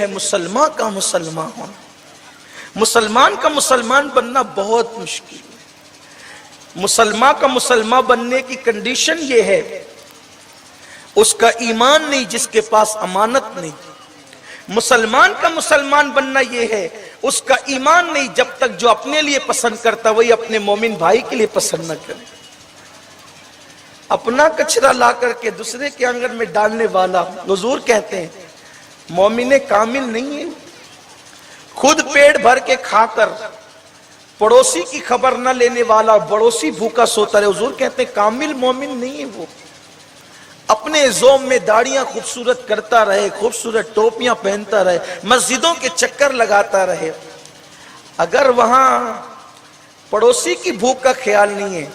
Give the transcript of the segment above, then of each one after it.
ہے مسلمان کا مسلمان ہونا. مسلمان کا مسلمان بننا بہت مشکل ہے. مسلمان کا مسلمان بننے کی کنڈیشن یہ ہے اس کا ایمان نہیں جس کے پاس امانت نہیں. مسلمان کا مسلمان بننا یہ ہے اس کا ایمان نہیں جب تک جو اپنے لیے پسند کرتا وہی اپنے مومن بھائی کے لیے پسند نہ کرے. اپنا کچرا لا کر کے دوسرے کے آنگن میں ڈالنے والا حضور کہتے ہیں مومن کامل نہیں ہے. خود پیٹ بھر کے کھا کر پڑوسی کی خبر نہ لینے والا پڑوسی بھوکا سوتا رہے حضور کہتے ہیں کامل مومن نہیں ہے. وہ اپنے زوم میں داڑیاں خوبصورت کرتا رہے, خوبصورت ٹوپیاں پہنتا رہے, مسجدوں کے چکر لگاتا رہے, اگر وہاں پڑوسی کی بھوک کا خیال نہیں ہے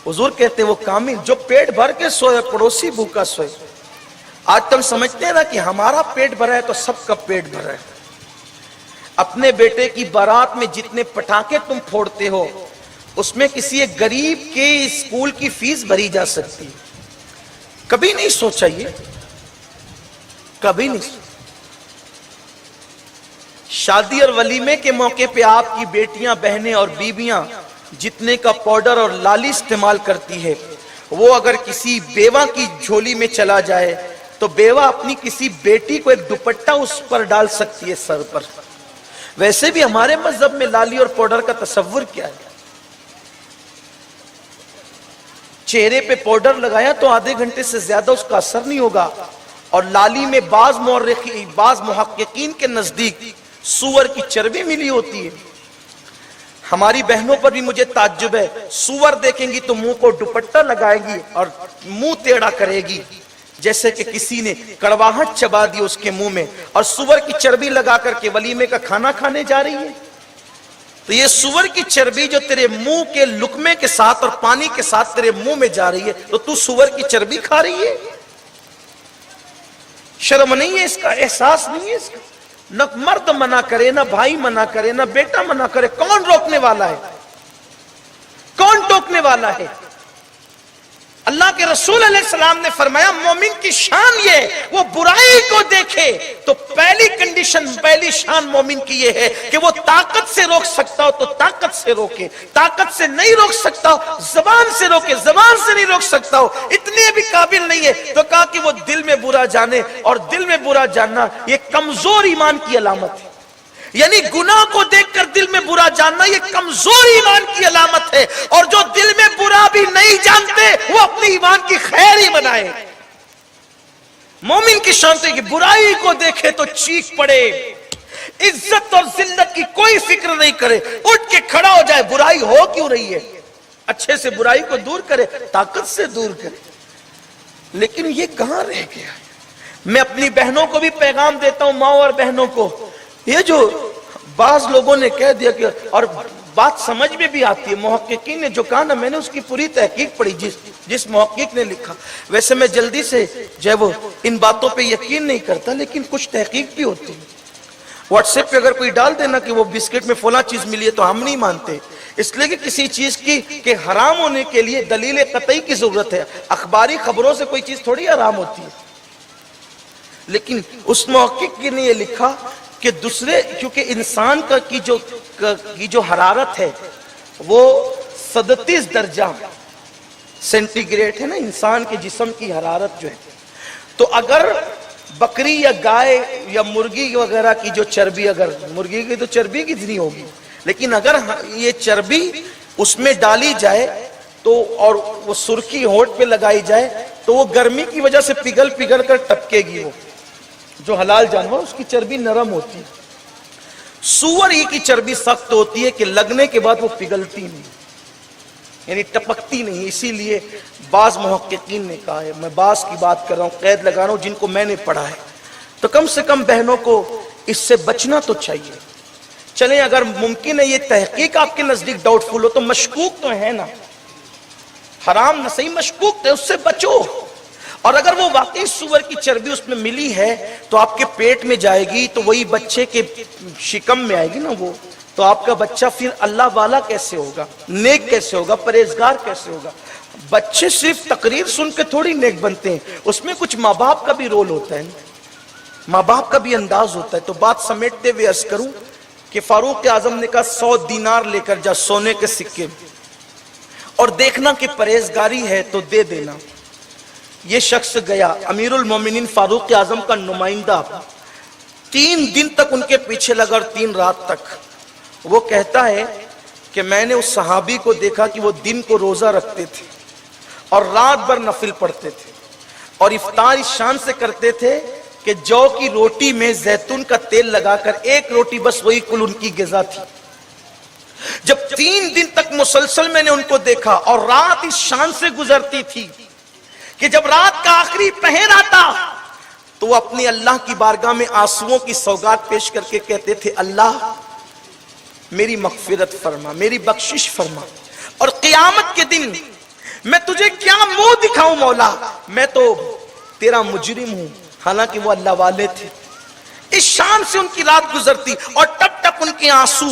حضور کہتے ہیں وہ کامل. جو پیٹ بھر کے سوئے پڑوسی بھوکا سوئے. آج تم سمجھتے ہیں نا کہ ہمارا پیٹ بھرا ہے تو سب کا پیٹ بھرا ہے. اپنے بیٹے کی بارات میں جتنے پٹاخے تم پھوڑتے ہو اس میں کسی ایک غریب کے اسکول کی فیس بھری جا سکتی. کبھی نہیں سوچا یہ, کبھی نہیں سوچا. شادی اور ولیمے کے موقع پہ آپ کی بیٹیاں بہنیں اور بیویاں جتنے کا پاؤڈر اور لالی استعمال کرتی ہے وہ اگر کسی بیوہ کی جھولی میں چلا جائے تو بیوہ اپنی کسی بیٹی کو ایک دوپٹہ اس پر ڈال سکتی ہے سر پر. ویسے بھی ہمارے مذہب میں لالی اور پاؤڈر کا تصور کیا ہے؟ چہرے پہ پاؤڈر لگایا تو آدھے گھنٹے سے زیادہ اس کا اثر نہیں ہوگا. اور لالی میں بعض محققین کے نزدیک سور کی چربی ملی ہوتی ہے. ہماری بہنوں پر بھی مجھے تعجب ہے, سور دیکھیں گی تو منہ کو دوپٹہ لگائے گی اور منہ ٹیڑھا کرے گی جیسے کہ کسی نے کڑواہٹ چبا دی اس کے منہ میں, اور سور کی چربی لگا کر کے ولیمے کا کھانا کھانے جا رہی ہے. تو یہ سور کی چربی جو تیرے منہ کے لقمے کے ساتھ اور پانی کے ساتھ تیرے منہ میں جا رہی ہے تو تو سور کی چربی کھا رہی ہے. شرم نہیں ہے اس کا, احساس نہیں ہے اس کا. نہ مرد منع کرے, نہ بھائی منع کرے, نہ بیٹا منع کرے, کون روکنے والا ہے؟ کون ٹوکنے والا ہے؟ اللہ کے رسول علیہ السلام نے فرمایا مومن کی شان یہ وہ برائی کو دیکھے تو پہلی کنڈیشن پہلی شان مومن کی یہ ہے کہ وہ طاقت سے روک سکتا ہو تو طاقت سے روکے, طاقت سے نہیں روک سکتا ہو زبان سے روکے, زبان سے نہیں روک سکتا ہو اتنے بھی قابل نہیں ہے تو کہا کہ وہ دل میں برا جانے, اور دل میں برا جاننا یہ کمزور ایمان کی علامت ہے. یعنی گناہ کو دیکھ کر دل میں برا جاننا یہ کمزور ایمان کی علامت ہے, اور جو دل میں برا بھی نہیں جانتے وہ اپنے ایمان کی خیر ہی بنائے. مومن کی شان ہے کہ برائی کو دیکھے تو چیخ پڑے, عزت اور ذلت کی کوئی فکر نہیں کرے, اٹھ کے کھڑا ہو جائے, برائی ہو کیوں رہی ہے اچھے سے برائی کو دور کرے, طاقت سے دور کرے. لیکن یہ کہاں رہ گیا؟ میں اپنی بہنوں کو بھی پیغام دیتا ہوں, ماں اور بہنوں کو, یہ جو بعض لوگوں نے کہہ دیا کہ, اور بات سمجھ میں بھی آتی ہے, محققین نے جو کہا نا میں نے اس کی پوری تحقیق پڑھی جس محقق نے لکھا. ویسے میں جلدی سے جو ہے وہ ان باتوں پہ یقین نہیں کرتا لیکن کچھ تحقیق بھی ہوتی ہے. واٹس ایپ پہ اگر کوئی ڈال دینا کہ وہ بسکٹ میں فلاں چیز ملی ہے تو ہم نہیں مانتے, اس لیے کہ کسی چیز کی کہ حرام ہونے کے لیے دلیل قطعی کی ضرورت ہے. اخباری خبروں سے کوئی چیز تھوڑی حرام ہوتی ہے. لیکن اس محقق نے یہ لکھا کہ دوسرے کیونکہ انسان کی جو حرارت ہے وہ 37 درجہ سینٹی گریڈ ہے نا, انسان کے جسم کی حرارت جو ہے. تو اگر بکری یا گائے یا مرغی وغیرہ کی جو چربی, اگر مرغی کی تو چربی کتنی ہوگی, لیکن اگر یہ چربی اس میں ڈالی جائے تو اور وہ سرخی ہونٹ پہ لگائی جائے تو وہ گرمی کی وجہ سے پگھل کر ٹپکے گی. وہ جو حلال جانور اس کی چربی نرم ہوتی ہے. سور ہی کی چربی سخت ہوتی ہے کہ لگنے کے بعد وہ پگھلتی نہیں, یعنی ٹپکتی نہیں. اسی لیے بعض محققین نے کہا ہے, میں بعض کی بات کر رہا ہوں, قید لگا رہا ہوں جن کو میں نے پڑھا ہے, تو کم سے کم بہنوں کو اس سے بچنا تو چاہیے. چلیں اگر ممکن ہے یہ تحقیق آپ کے نزدیک ڈاؤٹ فل ہو تو مشکوک تو ہے نا, حرام نہ صحیح مشکوک ہے, اس سے بچو. اور اگر وہ واقعی سور کی چربی اس میں ملی ہے تو آپ کے پیٹ میں جائے گی تو وہی بچے کے شکم میں آئے گی نا وہ, تو آپ کا بچہ پھر اللہ والا کیسے ہوگا, نیک کیسے ہوگا, پرہیزگار کیسے ہوگا؟ بچے صرف تقریر سن کے تھوڑی نیک بنتے ہیں, اس میں کچھ ماں باپ کا بھی رول ہوتا ہے. माँ बाप का भी अंदाज होता है। तो बात समेटते हुए अर्ज करूं कि फारूक आजम ने कहा 100 दीनार लेकर जा, सोने के सिक्के, और देखना कि परहेजगारी है तो दे देना। ये शख्स गया, अमीरुल मोमिनीन फारूक आजम का नुमाइंदा 3 दिन तक उनके पीछे लगा और 3 रात तक। वो कहता है कि मैंने उस सहाबी को देखा कि वो दिन को रोजा रखते थे और रात भर नफिल पढ़ते थे, और इफ्तार इस शान से करते थे कि जौ की रोटी में जैतून का तेल लगाकर एक रोटी, बस वही कुल उनकी ग़िज़ा थी। जब 3 दिन तक मुसलसल मैंने उनको देखा और रात इस शान से गुजरती थी कि जब रात का आखिरी पहर आता तो वो अपने अल्लाह की बारगाह में आंसुओं की सौगात पेश करके कहते थे, अल्लाह मेरी मगफिरत फरमा, मेरी बख्शिश फरमा, और क़यामत के दिन मैं तुझे क्या मुंह दिखाऊं मौला, मैं तो तेरा मुजरिम हूं। हालांकि वो अल्लाह वाले थे। इस शान से उनकी रात गुजरती और टप टप उनके आंसू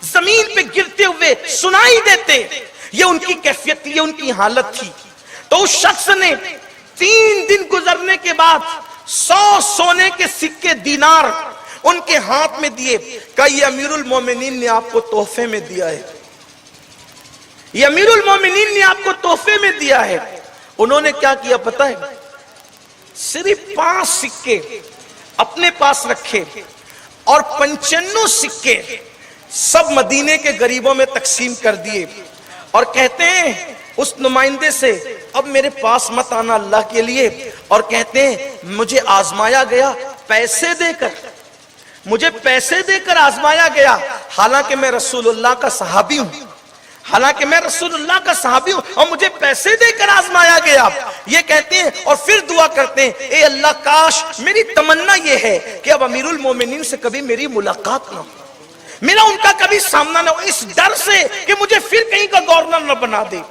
जमीन पे गिरते हुए सुनाई देते। ये उनकी कैफियत, ये उनकी हालत थी। तो उस शख्स ने 3 दिन गुजरने के बाद 100 सोने के सिक्के दीनार उनके हाथ में दिए। कहा ये अमीरुल मोमिनीन ने आपको तोहफे में दिया है, ये अमीरुल मोमिनीन ने आपको तोहफे में दिया है। उन्होंने क्या किया पता है? सिर्फ 5 सिक्के अपने पास रखे और 95 सिक्के सब मदीने के गरीबों में तकसीम कर दिए, और कहते हैं उस नुमाइंदे से, अब मेरे पास मत आना अल्लाह के लिए। और कहते हैं मुझे आजमाया गया पैसे देकर, मुझे पैसे देकर आजमाया गया। हालांकि मैं रसूलुल्लाह का सहाबी हूं, हालांकि मैं रसूलुल्लाह का सहाबी हूं, और मुझे पैसे देकर आजमाया गया। ये कहते हैं और फिर दुआ करते हैं, ए अल्लाह काश मेरी तमन्ना ये है कि अब अमीरुल मोमिनीन से कभी मेरी मुलाकात ना हो, मेरा उनका कभी सामना ना हो, इस डर से कि मुझे फिर कहीं का गवर्नर न बना दे,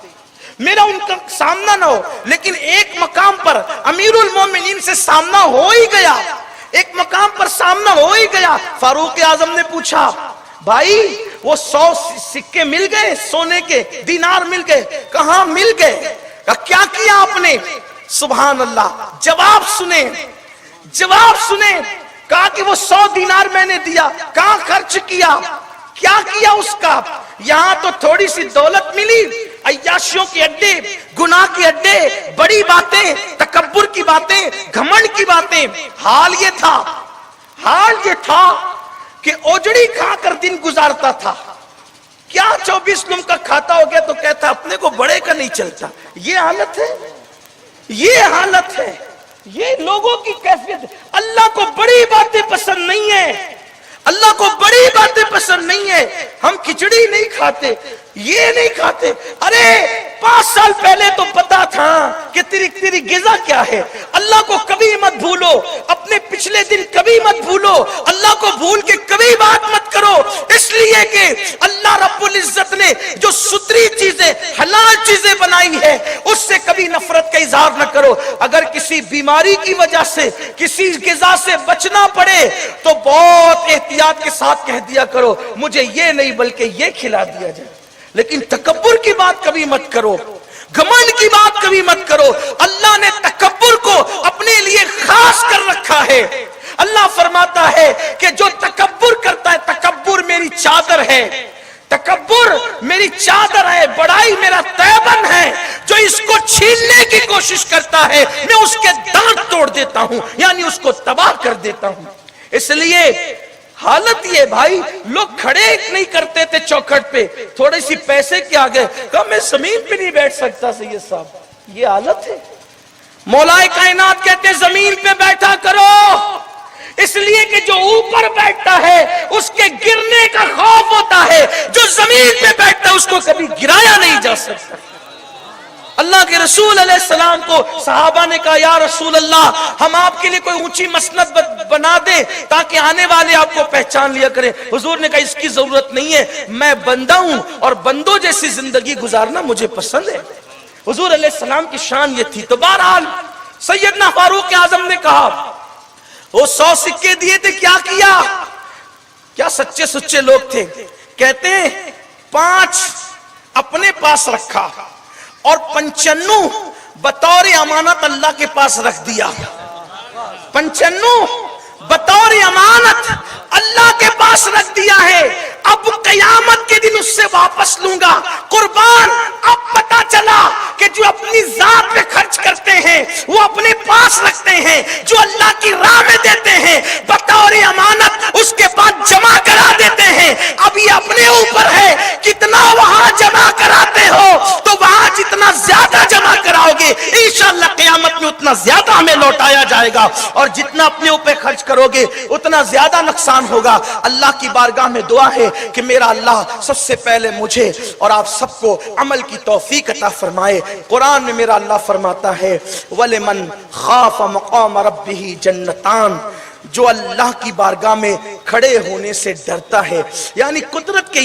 मेरा उनका सामना ना हो। लेकिन एक मकाम पर अमीरुल मोमिनीन से सामना हो ही गया, एक मकाम पर सामना हो ही गया। फारूक आजम ने पूछा, भाई वो 100 सिक्के मिल गए, सोने के दीनार मिल गए? कहां मिल गए? क्या किया आपने? सुभान अल्लाह, जवाब सुने, जवाब सुने। कहा कि वो 100 दीनार मैंने दिया, कहां खर्च किया, क्या किया उसका? यहां तो थोड़ी सी दौलत मिली, अय्याशियों के अड्डे, गुनाह के अड्डे, बड़ी बातें, तकब्बुर की बातें, घमंड की बातें। हाल ये था, हाल ये था कि ओजड़ी खाकर दिन गुजारता था। क्या 24 लुम का खाता हो गया तो कहता अपने को बड़े का नहीं चलता। ये हालत है, ये हालत है, ये लोगों की कैफियत। अल्लाह को बड़ी बातें पसंद नहीं है, अल्लाह को बड़ी बातें पसंद नहीं है। हम खिचड़ी नहीं खाते, ये नहीं खाते। अरे 5 साल पहले तो पता था कि तेरी ग़िज़ा क्या है। अल्लाह को कभी मत भूलो, अपने पिछले दिन कभी मत भूलो, अल्लाह को भूल के कभी बात मत करो। इसलिए कि अल्लाह रब्बुल इज्जत ने जो सुथरी चीजें, हलाल चीजें बनाई है, उससे कभी नफरत का इजहार न करो। अगर किसी बीमारी की वजह से किसी ग़िज़ा से बचना पड़े तो बहुत एहतियात के साथ कह दिया करो, मुझे ये नहीं बल्कि ये खिला दिया जाए। लेकिन तकब्बुर की बात कभी मत करो, घमंड की बात कभी मत करो। अल्लाह ने तकब्बुर को अपने लिए खास कर रखा है। अल्लाह फरमाता है कि जो तकब्बुर करता है, तकब्बुर मेरी चादर है, तकब्बुर मेरी चादर है, बड़ाई मेरा तैबन है। जो इसको छीनने की कोशिश करता है मैं उसके दांत तोड़ देता हूं, यानी उसको तबाह कर देता हूं। इसलिए हालत ये भाई, लोग खड़े नहीं करते थे चौखट पे, थोड़े सी पैसे के आगे कहा मैं जमीन पे नहीं बैठ सकता सैयद साहब। ये हालत है। मौलाए कायनात कहते जमीन पे बैठा करो, इसलिए कि जो ऊपर बैठता है उसके गिरने का खौफ होता है, जो जमीन पे बैठता है उसको कभी गिराया नहीं जा सकता। अल्लाह के रसूल अलैहिस्सलाम को सहाबा ने कहा, या रसूल अल्लाह हम आपके लिए कोई ऊंची मसनद बना दे ताकि आने वाले आपको पहचान लिया करें। हुजूर ने कहा इसकी जरूरत नहीं है, मैं बंदा हूं और बंदों जैसी जिंदगी गुजारना मुझे पसंद है। हुजूर अलैहिस्सलाम की शान ये थी। तो बहरहाल सैयदना फारूक आजम ने कहा, वो 100 सिक्के दिए थे, क्या किया? क्या सच्चे सुच्चे लोग थे। कहते हैं 5 अपने पास रखा और 95 बतौर अमानत अल्लाह के पास रख दिया। 95 बतौर अमानत अल्लाह के पास रख दिया है, अब कयामत के दिन उससे वापस लूंगा। कुर्बान अब पता चला कि जो अपनी जात पे खर्च करते हैं वो अपने पास रखते हैं, जो अल्लाह की राह में देते हैं बतौर अमानत उसके बाद जमा करा देते हैं। अब ये अपने ऊपर है कितना वहां जमा कराते हो, तो वहां जितना ज्यादा जमा कराओगे इंशाअल्लाह क़यामत में उतना ज्यादा हमें लौटाया जाएगा, और जितना अपने ऊपर खर्च करोगे उतना ज्यादा नुकसान होगा। अल्लाह की बारगाह में दुआ है कि मेरा अल्लाह सबसे पहले मुझे और आप सबको अमल की तौफीक अता फरमाए। कुरान में मेरा अल्लाह फरमाता है वलिमन खाफ मक़ाम रब्बिही जन्नतान, जो अल्लाह की बारगाह में खड़े होने से डरता है, यानी कुदरत के